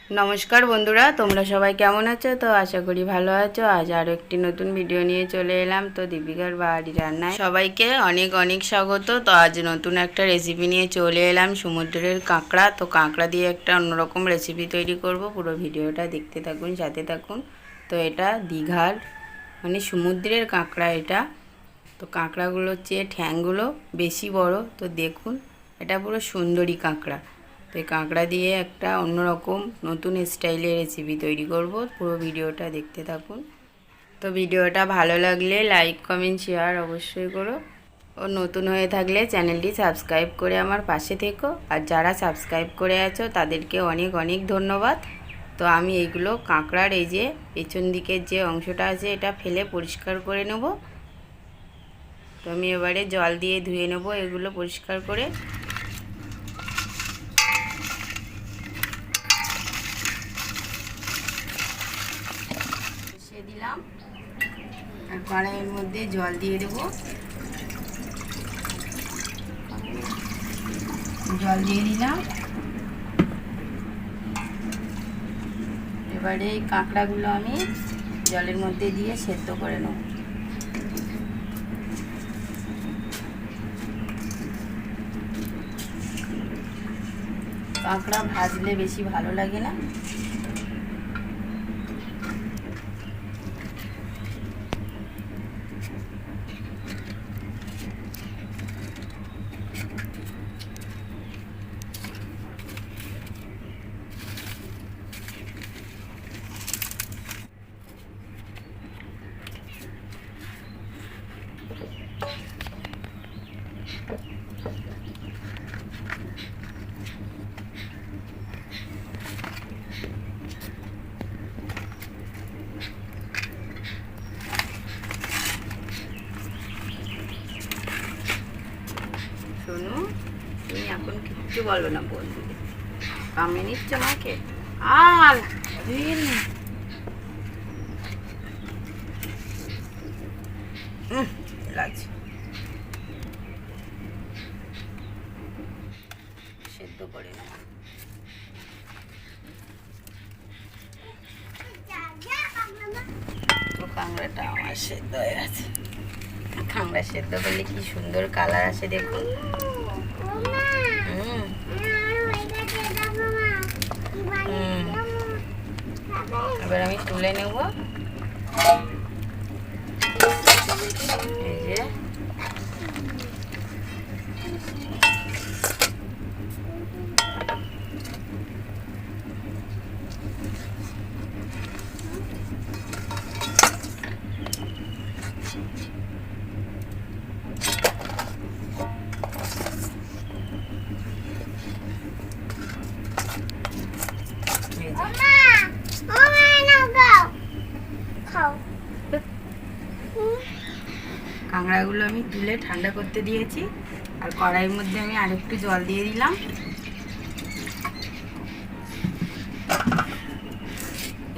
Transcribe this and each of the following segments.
নমস্কার বন্ধুরা, তোমরা সবাই কেমন আছো? তো আশা করি ভালো আছো। আজ আরও একটি নতুন ভিডিও নিয়ে চলে এলাম। তো দীপিকার বাড়ি রান্নায় সবাইকে অনেক অনেক স্বাগত। তো আজ নতুন একটা রেসিপি নিয়ে চলে এলাম, সমুদ্রের কাঁকড়া। তো কাঁকড়া দিয়ে একটা অন্যরকম রেসিপি তৈরি করব। পুরো ভিডিওটা দেখতে থাকুন, সাথে থাকুন। তো এটা দীঘার মানে সমুদ্রের কাঁকড়া এটা। তো কাঁকড়াগুলোর চেয়ে ঠ্যাংগুলো বেশি বড়। তো দেখুন, এটা পুরো সুন্দরী কাঁকড়া। তো এই কাঁকড়া দিয়ে একটা অন্যরকম নতুন স্টাইলের রেসিপি তৈরি করব। পুরো ভিডিওটা দেখতে থাকুন। তো ভিডিওটা ভালো লাগলে লাইক কমেন্ট শেয়ার অবশ্যই করো। ও নতুন হয়ে থাকলে চ্যানেলটি সাবস্ক্রাইব করে আমার পাশে থেকো। আর যারা সাবস্ক্রাইব করে আছো তাদেরকে অনেক অনেক ধন্যবাদ। তো আমি এইগুলো কাঁকড়ার এই যে পেছন দিকের যে অংশটা আছে এটা ফেলে পরিষ্কার করে নেব। তো আমি এবারে জল দিয়ে ধুয়ে নেব এগুলো পরিষ্কার করে। বসিয়ে দিলাম আর কড়াইয়ের মধ্যে জল দিয়ে দেব। জল দিয়ে দিলাম। এবারে এই কাঁকড়াগুলো আমি জলের মধ্যে দিয়ে সেদ্ধ করে নেব। কাঁকড়া ভাজলে বেশি ভালো লাগে না। শোনো, তুমি এখন কিচ্ছু বলো না বন্ধুদের, কামড়ে নিচ্ছ আমাকে। আর লাগছে। সেদ্ধ করে না তো কাঁকড়াটা আমার সেদ্ধ হয়ে গেছে। কাঁকড়া সেদ্ধ করলে কি সুন্দর কালার আসে দেখুন। এবার আমি তুলে নেব। এই যে কাঁকড়াগুলো আমি তুলে ঠান্ডা করতে দিয়েছি। আর কড়াইয়ের মধ্যে আমি আরেকটু জল দিয়ে দিলাম।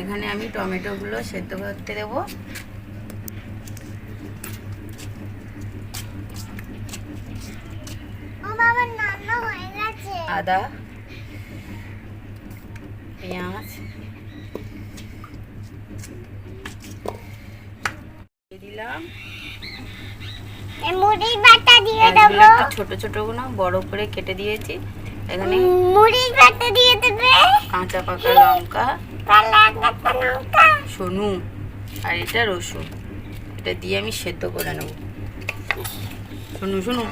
এখানে আমি টমেটোগুলো সেদ্ধ করতে দেব। আদা, পেঁয়াজ দিয়ে দিলাম। মুড়ির বাটা দিয়ে দেব। ছোট ছোট না বড় করে কেটে দিয়েছি। এখানে মুড়ির বাটা দিয়ে দেবে। কাঁচা পাকা লঙ্কা, শোনো, আর এটা রসুন, এটা দিয়ে আমি সেদ্ধ করে নেব। শোনো শোনো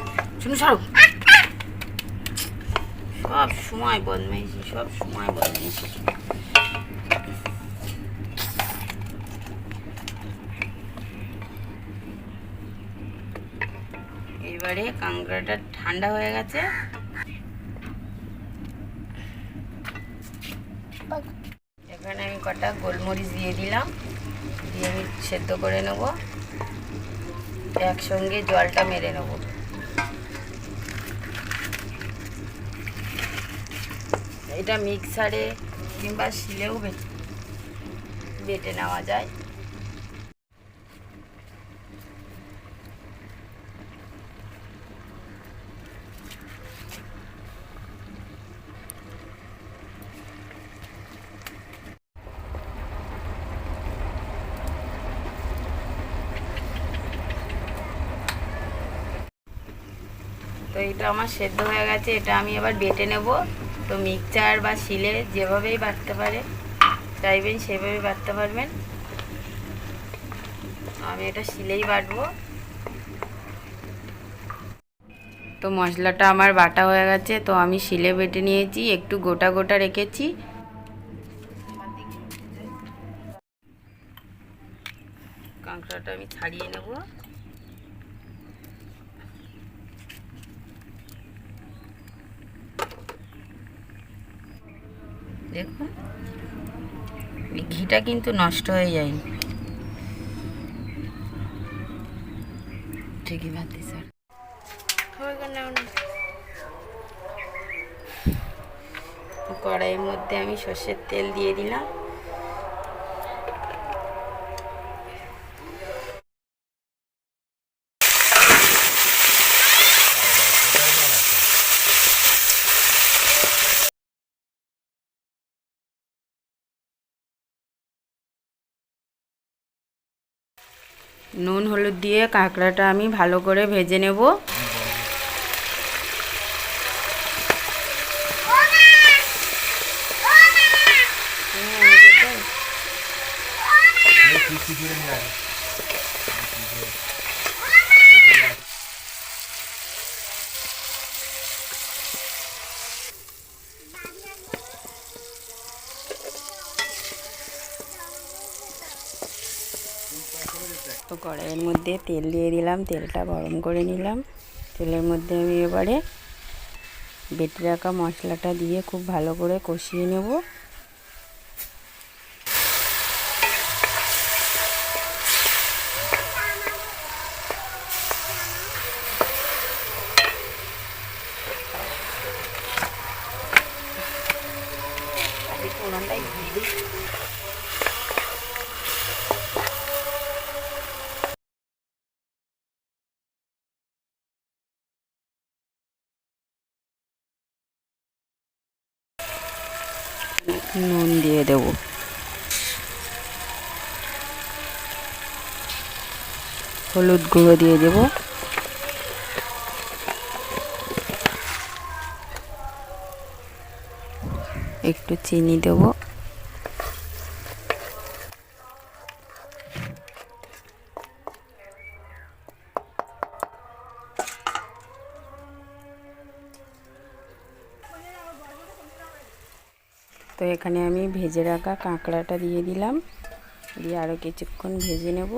শোনো, সরো। সব সময় বদমাইশি, সব সময় বদমাইশি। এবারে কাঁকড়াটা ঠান্ডা হয়ে গেছে। এখানে আমি কটা গোলমরিচ দিয়ে দিলাম, দিয়ে আমি সেদ্ধ করে নেব। একসঙ্গে জলটা মেরে নেব। এটা মিক্সারে কিংবা শিলেও বেটে নেওয়া যায়। তো এটা আমার সেদ্ধ হয়ে গেছে, এটা আমি এবার বেটে নেব। তো মিক্সচার বা শিলে যেভাবেই বাটতে পারে চাইবেন সেভাবেই বাটতে পারবেন। আমি এটা শিলেই বাটবো। তো মশলাটা আমার বাটা হয়ে গেছে, তো আমি শিলে বেটে নিয়েছি, একটু গোটা গোটা রেখেছি। কাঁকড়াটা আমি ছাড়িয়ে নেব। দেখুন এই ঘিটা কিন্তু নষ্ট হয়ে যায়নি। ঠিকই ভাবছি স্যার। কড়াইয়ের মধ্যে আমি সর্ষের তেল দিয়ে দিলাম। নুন হলুদ দিয়ে কাঁকড়াটা আমি ভালো করে ভেজে নেব। তো কড়াইয়ের মধ্যে তেল দিয়ে দিলাম, তেলটা গরম করে নিলাম। তেলের মধ্যে আমি এবারে বেটে রাখা মশলাটা দিয়ে খুব ভালো করে কষিয়ে নেব। নুন দিয়ে দেব। হলুদ গুঁড়ো দিয়ে দেব। একটু চিনি দেব। তো এখানে আমি ভেজে রাখা কাঁকড়াটা দিয়ে দিলাম, দিয়ে আরও কিছুক্ষণ ভেজে নেব।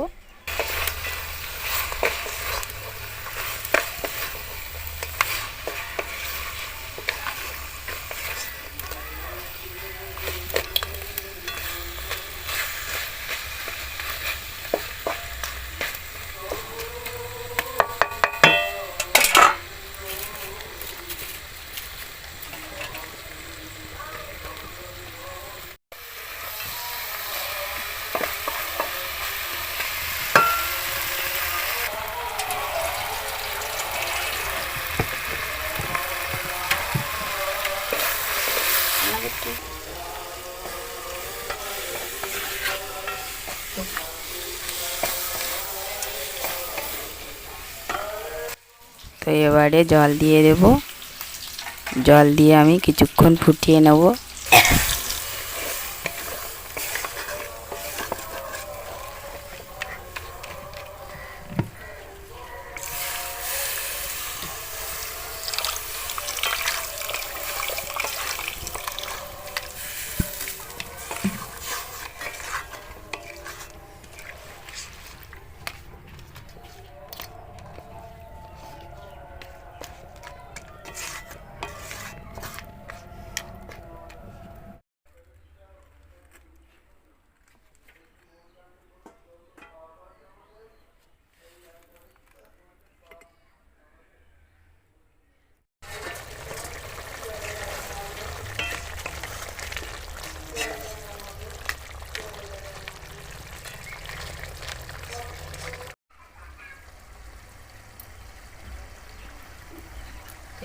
তো এবারে জল দিয়ে দেব। জল দিয়ে আমি কিছুক্ষণ ফুটিয়ে নেব।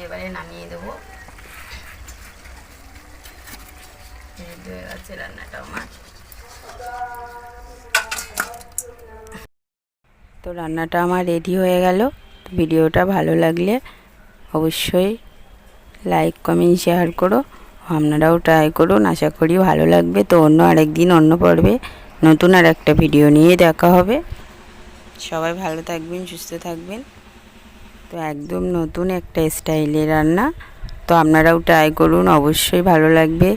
এবারে নামিয়ে দেবো। রেডি হয়ে গেছে রান্নাটা আমার। তো রান্নাটা আমার রেডি হয়ে গেল। ভিডিওটা ভালো লাগলে অবশ্যই লাইক কমেন্ট শেয়ার করো, আপনারাও ট্রাই করুন, আশা করি ভালো লাগবে। তো অন্য আরেকদিন অন্য পর্বে নতুন আর একটা ভিডিও নিয়ে দেখা হবে। সবাই ভালো থাকবেন, সুস্থ থাকবেন। তো একদম নতুন একটা স্টাইলে রান্না, তো আপনারাও ট্রাই করুন, অবশ্যই ভালো লাগবে।